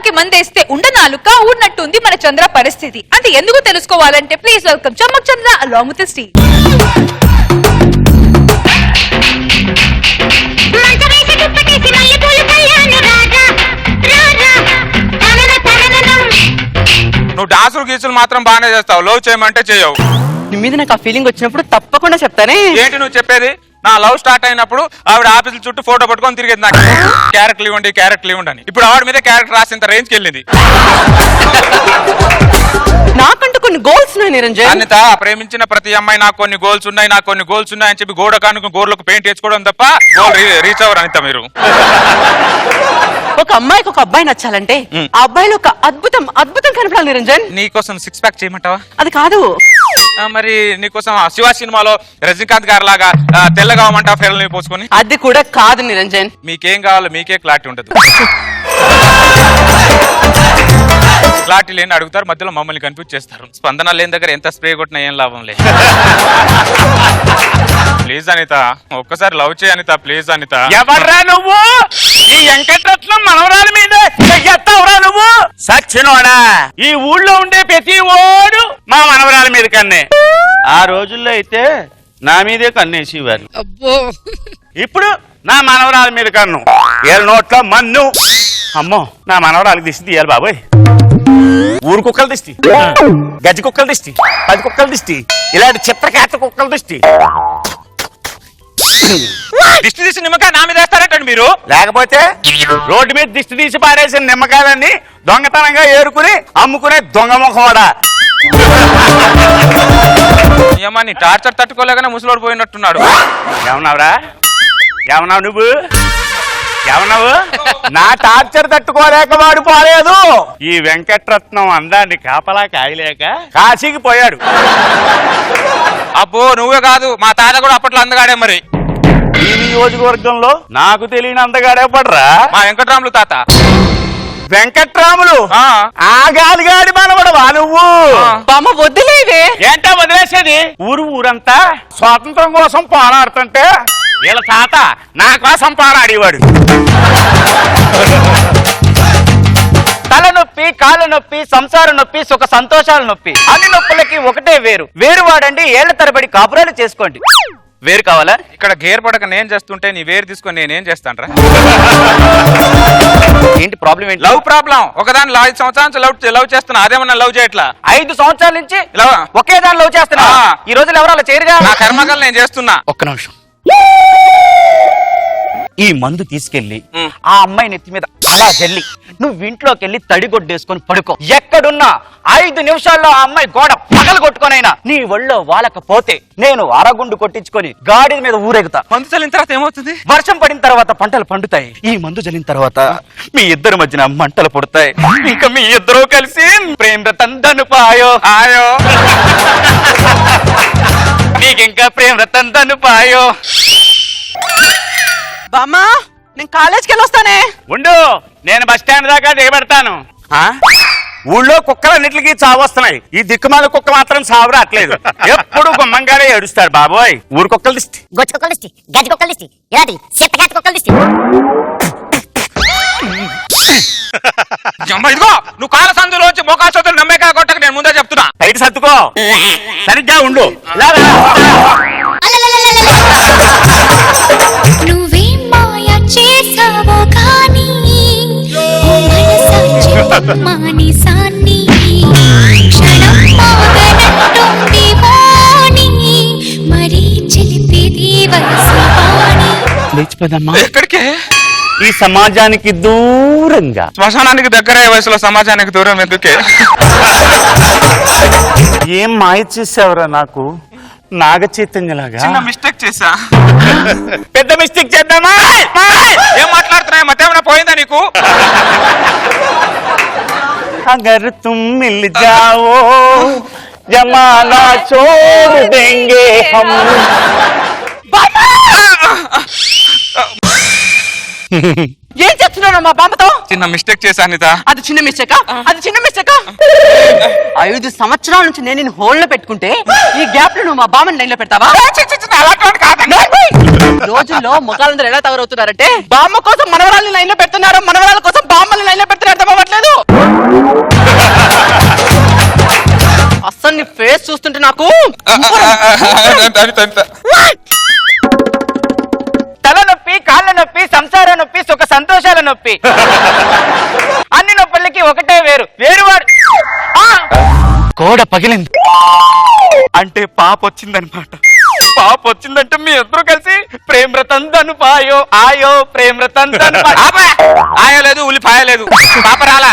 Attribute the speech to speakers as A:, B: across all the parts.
A: నాలుకకి మందేస్తే ఉండ నాలుక ఉన్నట్టుంది మన చంద్ర పరిస్థితి. అంటే ఎందుకు తెలుసుకోవాలంటే please welcome Chammak Chandra along with Steve.
B: నువ్వు డాన్సులు గీసులు మాత్రం బాగానే చేస్తావు, లవ్ చేయమంటే చేయవు.
C: నీ మీద నాకు ఆ ఫీలింగ్ వచ్చినప్పుడు తప్పకుండా చెప్తానే.
B: ఏంటి నువ్వు చెప్పేది? నా లవ్ స్టార్ట్ అయినప్పుడు ఆవిడ ఆఫీసుల చుట్టూ ఫోటో పట్టుకొని తిరిగేది, నాకు క్యారెక్టర్ ఇవ్వండి క్యారెక్టర్ ఇవ్వండి అని. ఇప్పుడు ఆవిడ మీద క్యారెక్టర్ రాసేంత రేంజ్కి వెళ్ళింది.
C: నాకంటూ కొన్ని గోల్స్ ఉన్నాయి నిరంజన్.
B: అనిత, ప్రేమించిన ప్రతి అమ్మాయి నాకు కొన్ని గోల్స్ ఉన్నాయి, నాకు కొన్ని గోల్స్ ఉన్నాయి అని చెప్పి గోడ కానుక గోర్లకు పెయింట్ వేసుకోవడం తప్ప గోల్ రీచ్ అవ్వరు అనిత మీరు.
C: ఒక అమ్మాయికి ఒక అబ్బాయి నచ్చాలంటే ఆ అబ్బాయిలో ఒక అద్భుతం అద్భుతం కనపడాలి నిరంజన్.
B: నీకోసం సిక్స్ ప్యాక్ చేయమంటావా?
C: అది కాదు.
B: మరి నీకోసం శివ సినిమాలో రజనీకాంత్ గారు లాగా తెల్లగా అవ్వమంటావా ఫెరల్ ని పోసుకొని?
C: అది కూడా కాదు నిరంజన్.
B: మీకేం కావాలో మీకే క్లారిటీ ఉండదు. క్లారిటీ లేని అడుగుతారు, మధ్యలో మమ్మల్ని కన్ఫ్యూజ్ చేస్తారు. స్పందన లేని దగ్గర ఎంత స్ప్రే కొట్టినా ఏం లాభం లేదు. ప్లీజ్ అనిత, ఒక్కసారి లవ్ చేయ అనిత, ప్లీజ్ అనిత.
D: ఎవర్రా నువ్వు? ఈ వెంకటరత్నం మనవరాల మీద చెయ్యెత్తావురా నువ్వు? సచ్చినోడా, ఈ ఊళ్ళో ఉండే ప్రతి ఓడు మా మనవరాల మీద కన్నే. ఆ రోజుల్లో అయితే నా మీదే కన్నేసేవారు. ఇప్పుడు నా మనవరాల మీద కన్ను, ఏళ్ళ నోట్ల మన్ను. అమ్మో, నా మనవరాలకు దిష్టి తీయాలి బాబోయ్. ఊరు కుక్కల దిష్టి, గజ్జి కుక్కల దిష్టి, 10 కుక్కల దిష్టి, ఇలాంటి చిత్రకేత కుక్కల దిష్టి.
B: దిష్టి తీసి నిమ్మకాయ నా మీద వేస్తారంటండి మీరు.
D: లేకపోతే రోడ్డు మీద దిష్టి తీసి పారేసిన నిమ్మకాయలన్నీ దొంగతనంగా ఏరుకుని అమ్ముకునే దొంగ ముఖవాడా.
B: ఏమని టార్చర్ తట్టుకోలేకనే ముసలోడు పోయినట్టున్నాడు.
D: ఏమన్నావురా? ఏమన్నావు నువ్వు? ఏమన్నావు? నా టార్చర్ తట్టుకోలేక వాడు పోలేదు. ఈ వెంకటరత్నం అందాన్ని కాపలా కాయలేక కాశీకి పోయాడు.
B: అబ్బో, నువ్వే కాదు మా తాత కూడా అప్పట్లో అందగాడే. మరి
D: ఈ నియోజకవర్గంలో నాకు తెలియని అందగాడే పడరా
B: మా వెంకటరాములు తాత.
D: వెంకట్రాములు ఆ గాలిగాడి మనవడవా నువ్వు?
C: బామ్మ వద్దులేవే.
D: ఏంటా వదిలేసేది? ఊరంతా స్వాతంత్రం కోసం పోరాడుతుంటే వీళ్ళ తాత నా కోసం పోరాడేవాడు.
E: తలనొప్పి, కాళ్ళ నొప్పి, సంసార నొప్పి, సుఖ సంతోషాల నొప్పి, అన్ని నొప్పులకి ఒకటే వేరు. వేరు వాడండి, ఏళ్ల తరబడి కాపురాలు చేసుకోండి. వేరు కావాలా?
B: ఇక్కడ గేర్ పడక నేను చేస్తుంటే నీ వేరు తీసుకొని నేనేం చేస్తాను?
E: ఏంటి ప్రాబ్లం? ఏంటి
B: లవ్ ప్రాబ్లం? ఒకదాని 5 సంవత్సరాల నుంచి లవ్ చేస్తున్నా, అదేమన్నా లవ్ చేయట్లా?
E: 5 సంవత్సరాల నుంచి
B: లవ్
E: ఒకే దాని లవ్ చేస్తున్నా. ఈ రోజులు ఎవరు అలా చేయరుగా.
B: నా కర్మకలు నేను చేస్తున్నా.
E: ఒక్క నిమిషం. ఈ మందు తీసుకెళ్లి ఆ అమ్మాయి నెత్తి మీద అలా జల్లి నువ్వు ఇంట్లోకి వెళ్ళి తడిగొడ్డేసుకొని పడుకో. ఎక్కడున్నా 5 నిమిషాల్లో ఆ అమ్మాయి గోడ పగలు కొట్టుకొనైనా నీ ఒళ్ళో వాలకపోతే నేను అరగుండు కొట్టించుకొని గాడి మీద ఊరేగుతా.
B: మందు చల్లిన తర్వాత ఏమవుతుంది?
E: వర్షం పడిన తర్వాత పంటలు పండుతాయి. ఈ మందు జల్లిన తర్వాత మీ ఇద్దరి మధ్యన మంటలు పుడతాయి. ఇంకా మీ ఇద్దరూ కలిసి ప్రేమ రతందను పాయో ఆయో. నీకింకా ప్రేమ రతందను పాయో.
C: బామ్మ, నేను కాలేజ్కి వెళ్ళొస్తానే.
D: ఉండు, నేను బస్ స్టాండ్ దాకా దిగబెడతాను. ఊళ్ళో కుక్కలన్నిటికీ చావు వస్తున్నాయి, ఈ దిక్కుమాల కుక్క మాత్రం చావు రావట్లేదు. ఎప్పుడు గుమ్మంగానే ఏడుస్తాడు బాబోయ్. ఊరు కుక్కల దిష్టి,
F: గొచ్చు కుక్కల దిష్టి, గజ్జి కుక్కల దిష్టి, ఇలాంటి సిత్తగాత కుక్కల దిష్టి.
B: ఇదిగో నువ్వు కాల సందులోంచి మోకాసోతులు నమ్మేకా కొట్టక నేను ముందే చెప్తున్నా.
D: బయట సర్దుకో, సరిగ్గా ఉండు.
F: నువ్వేం మాయ చేసావో కానీ మానిసాన్ని క్షణం మాగనట్టుంది వాణి, మరీ చిలిపిది వయసు వాణి.
D: లేచిపోదమ్మా.
B: ఎక్కడికే?
D: ఈ సమాజానికి దూరంగా.
B: శ్మశానానికి దగ్గర వయసులో సమాజానికి దూరం ఎందుకే?
D: ఏం మాయ చేసావురా నాకు? నాగ చైతన్యలాగా
B: చిన్న మిస్టేక్ చేసా.
D: పెద్ద మిస్టేక్ చేద్దామా?
B: ఏం మాట్లాడుతున్నాయి? మతేమన్నా పోయిందా నీకు?
D: అగర్ తుమ్ మిల్ జావో జమానా छोड़ देंगे हम.
C: ఏం చేస్తున్నావు మా బామ్మతో?
B: చిన్న మిస్టేక్ చేశా అనిత.
C: అది చిన్న మిస్టేకా? అది చిన్న మిస్టేకా? 5 సంవత్సరాల నుంచి నేను నిన్ను హోల్డ్ పెట్టుకుంటే ఈ గ్యాప్ లో నువ్వు మా బామ్మని లైన్ లో పెడతావా? రోజుల్లో ముఖాలందరూ ఎలా తగరవుతున్నారంటే బామ్మ కోసం మనవరాల్ని లైన్ లో పెడుతున్నారు, మనవరాల కోసం బామ్మల్ని లైన్ లో పెడుతున్నారు. అర్థమవ్వట్లేదు. అస్సలు నీ ఫేస్ చూస్తుంటే నాకు
E: తల నొప్పి, కాళ్ళ నొప్పి, సంసార నొప్పి, సుఖ సంతోషాల నొప్పి, అన్ని నొప్పులకి ఒకటే వేరువాడు కోడ పగిలింది అంటే పాప వచ్చిందనమాట. పాప వచ్చిందంటే మీ ఇద్దరు కలిసి ప్రేమ రతందను పాయో ఆయో ప్రేమ రతందను
B: ఆయో లేదు, ఉల్లిపాయ లేదు, పాప రాలా.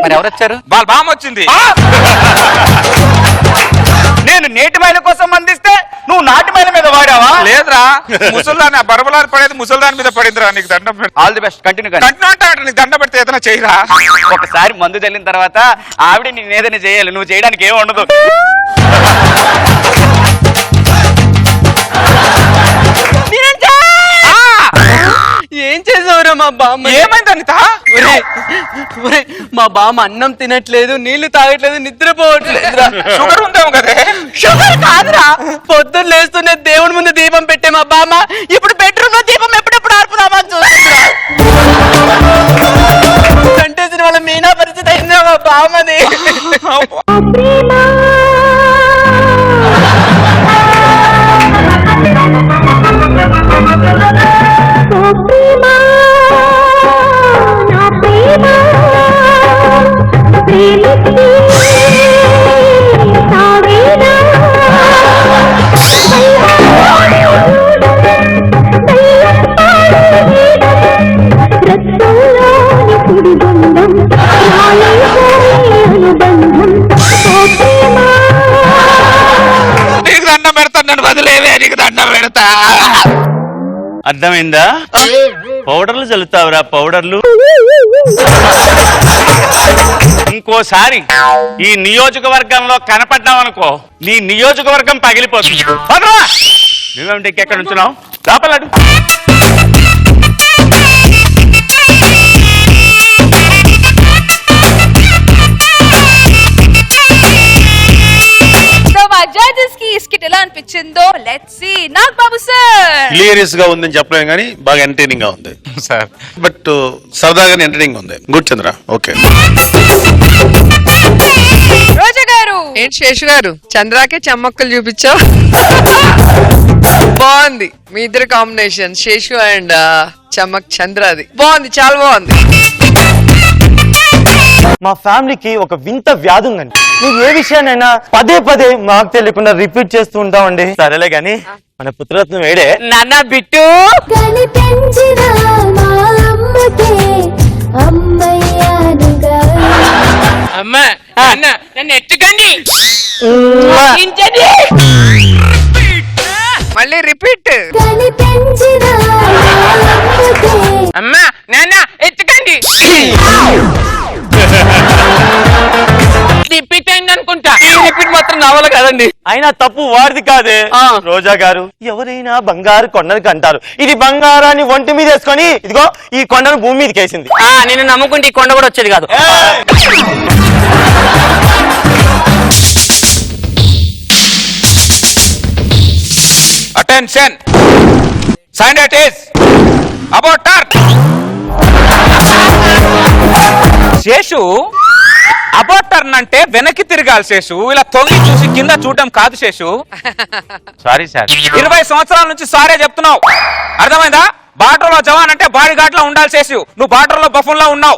E: మరి ఎవరు వచ్చారు?
B: వాళ్ళ బామ్మ వచ్చింది.
E: నేను నేటి మైల కోసం అందిస్తే నువ్వు నాటి మైల మీద వాడావా?
B: లేదురా, ముసల్దాన్ని ఆ బరబలారు పడేది ముసల్దాని మీద పడిందిరా. నీకు దండం పెడతా.
E: All the best, continue.
B: Continue అంటే నీకు దండం పెడితే ఏదైనా చేయరా.
E: ఒకసారి మందు చల్లిన తర్వాత ఆవిడ నేను ఏదైనా చేయాలి, నువ్వు చేయడానికి ఏమి ఉండదు.
C: ఏం చేసావురా మా బామ్మ?
B: ఏమైంది అనిత?
C: మా బామ్మ అన్నం తినట్లేదు, నీళ్లు తాగట్లేదు, నిద్రపోవట్లేదు.
B: షుగర్ ఉందేమో కదే.
C: షుగర్ కాదురా, పొద్దున్న లేస్తూనే దేవుడి ముందు దీపం పెట్టే మా బామ్మ ఇప్పుడు బెడ్రూమ్ లో దీపం ఎప్పుడెప్పుడు ఆర్పుదామా చూస్తుందిరా. కంటేసిన వాళ్ళ మీనా పరిస్థితి అయిందా మా బామ్మది.
B: నీకు దండం పెడతాను, నన్ను వదిలేవే, నీకు దండం పెడతా.
D: అర్థమైందా? పౌడర్లు చల్లుతావురా, పౌడర్లు. ఇంకోసారి ఈ నియోజకవర్గంలో కనపడ్డావనుకో నీ నియోజకవర్గం పగిలిపోతుంది. నువ్వేమిటి ఎక్కడ ఉంచున్నావు? లోపలడు.
A: జడ్జెస్ కి స్కిట్ ఎలా అనిపించిందో let's see. Nag Babu sir.
G: Hilarious గా ఉందని చెప్పలేం కానీ బాగా ఎంటర్టైనింగ్ గా ఉంది
B: సార్.
G: బట్ సరదాగానే ఎంటర్టైనింగ్ ఉంది. Good Chandra, okay.
A: రోజా గారు.
H: ఏంటి శేషు గారు, చంద్రాకే చమ్మక్కలు చూపించావు? బాగుంది మీ ఇద్దరు కాంబినేషన్, శేషు అండ్ చమ్మక్ చంద్రది బాగుంది, చాలా బాగుంది.
I: మా ఫ్యామిలీకి ఒక వింత వ్యాధి ఉందండి. మీకు ఏ విషయాన్నైనా పదే పదే మాకు తెలియకుండా రిపీట్ చేస్తూ ఉంటామండి. సరేలే గాని మన పుత్రరత్నం వేడే
C: నాన్న బిట్టు
H: అమ్మా నన్ను ఎత్తుకండి, మళ్ళీ రిపీట్. అమ్మా నాన్న ఎత్తుకండి. రిపీట్ అయింది అనుకుంటా.
C: రిపీట్ మాత్రం రావాలి కదండి.
I: అయినా తప్పు వాడిది కాదే. రోజా గారు, ఎవరైనా బంగారు కొండని అంటారు. ఇది బంగారాన్ని ఒంటి మీద వేసుకొని ఇదిగో ఈ కొండను భూమి మీదకి వేసింది.
C: నేను నమ్ముకుంటే ఈ కొండ కూడా వచ్చేది కాదు.
B: Attention, sign it is about turn. Seshu, about turn అంటే వెనక్కి తిరగాలి శేషు, ఇలా తొంగి చూసి కింద చూడటం కాదు శేషు.
D: Sorry sir.
B: 20 సంవత్సరాల నుంచి సారే చెప్తున్నావు, అర్థమైందా? బార్డర్ లో జవాన్ అంటే బాడీ గార్డ్ లో ఉండాలి శేషు, నువ్వు బార్డర్ లో బఫూన్ లో ఉన్నావు.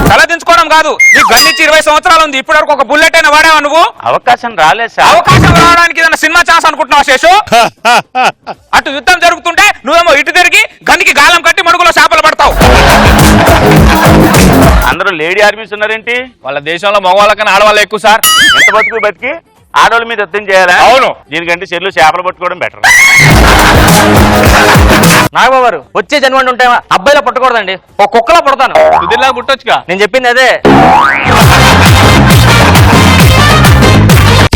B: తల దించుకోవడం కాదు, నీకు గన్నిచ్చి 20 సంవత్సరాలు ఉంది, ఇప్పటి వరకు ఒక బుల్లెట్ అయినా వాడావా నువ్వు?
D: అవకాశం రాలేదు సార్.
B: అవకాశం రావడానికి ఏదైనా సినిమా ఛాన్స్ అనుకుంటున్నావా శేషు? అటు యుద్ధం జరుగుతుంటే నువ్వేమో ఇటు తిరిగి గన్నికి గాలం కట్టి మడుగులో చేపలు పడతావు.
D: అందరూ లేడీ ఆర్మీస్ ఉన్నారేంటి?
B: వాళ్ళ దేశంలో మగవాళ్ళ కన్నా ఆడవాళ్ళు ఎక్కువ సార్.
D: ఎంత బతికి ఆడవాళ్ళ మీద యుద్ధం చేయాలా?
B: అవును.
D: దీనికంటే చెల్లు చేపలు పట్టుకోవడం బెటర్.
I: నాగబాబు గారు, వచ్చే జన్మండి ఉంటే అబ్బాయిలా పుట్టకూడదండి, ఒక కుక్కలా పుడతాను.
B: సుధీర్లా పుట్టొచ్చుగా.
I: నేను చెప్పింది అదే.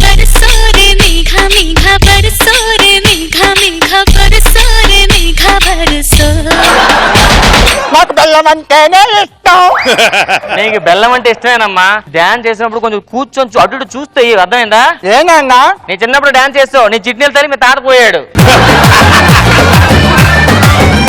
J: बरसो रे मेघा मेघा बरसो रे मेघा मेघा बरसो रे मेघा
E: బెల్లం అంటేనే ఇష్టం.
I: నీకు బెల్లం అంటే ఇష్టమేనమ్మా. డాన్స్ చేసినప్పుడు కొంచెం కూర్చొని అటు ఇటు చూస్తే అర్థమైందా?
E: ఏంటన్నా
I: నీ చిన్నప్పుడు డాన్స్ చేస్తావు, నీ జిడ్నీలు తల్లి మీ తాత పోయాడు.